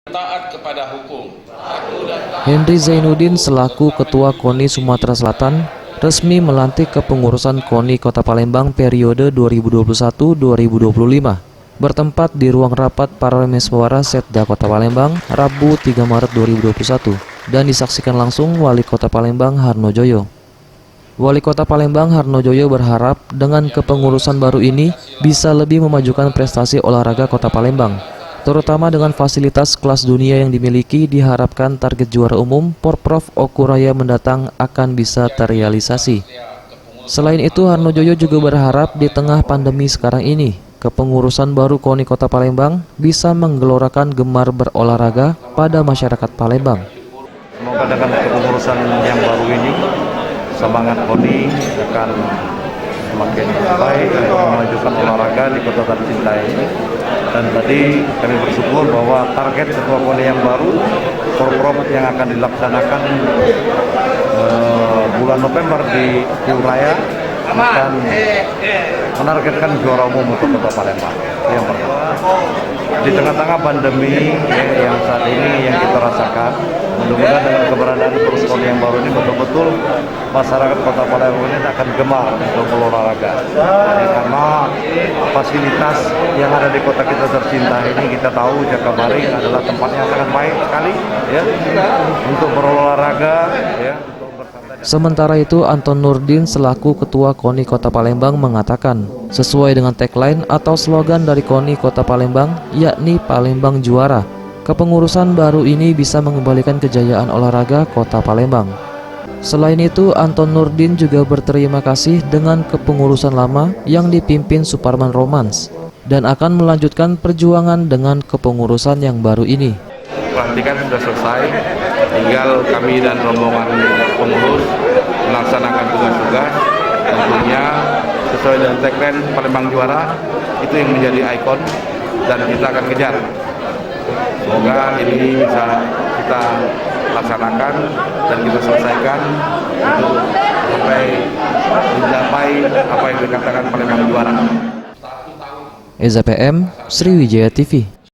Taat kepada hukum. Henry Zainuddin selaku Ketua KONI Sumatera Selatan resmi melantik kepengurusan KONI Kota Palembang periode 2021-2025 bertempat di ruang rapat Parlemeswara Setda Kota Palembang Rabu 3 Maret 2021 dan disaksikan langsung Wali Kota Palembang Harnojoyo. Wali Kota Palembang Harnojoyo berharap dengan kepengurusan baru ini bisa lebih memajukan prestasi olahraga Kota Palembang, terutama dengan fasilitas kelas dunia yang dimiliki. Diharapkan target juara umum Porprov Okuraya mendatang akan bisa terrealisasi. Selain itu, Harnojoyo juga berharap di tengah pandemi sekarang ini, kepengurusan baru KONI Kota Palembang bisa menggelorakan gemar berolahraga pada masyarakat Palembang. Semoga dengan kepengurusan yang baru ini, semangat KONI akan semakin baik untuk memajukan olahraga di kota tercinta ini. Dan tadi kami bersyukur bahwa target Ketua KONI yang baru, Porprov yang akan dilaksanakan bulan November di Tiuraya, akan menargetkan juara umum untuk Kota Palembang. Itu yang pertama. Di tengah-tengah pandemi yang saat ini yang kita rasakan, mudah-mudahan dengan keberadaan Terus KONI yang baru ini betul-betul masyarakat Kota Palembang ini akan gemar untuk berolahraga. Karena fasilitas yang ada di kota kita tercinta ini, kita tahu Jakabaring adalah tempat yang sangat baik sekali ya untuk berolahraga ya. Sementara itu, Anton Nurdin selaku Ketua KONI Kota Palembang mengatakan, sesuai dengan tagline atau slogan dari KONI Kota Palembang, yakni Palembang Juara, kepengurusan baru ini bisa mengembalikan kejayaan olahraga Kota Palembang. Selain itu, Anton Nurdin juga berterima kasih dengan kepengurusan lama yang dipimpin Suparman Romans dan akan melanjutkan perjuangan dengan kepengurusan yang baru ini. Pelantikan sudah selesai, tinggal kami dan rombongan pengurus melaksanakan tugas-tugas. Tentunya sesuai dengan tagline Palembang Juara, itu yang menjadi ikon dan kita akan kejar. Semoga ini bisa kita laksanakan dan kita selesaikan untuk sampai mencapai apa yang dikatakan Palembang Juara. Eza PM, Sriwijaya TV.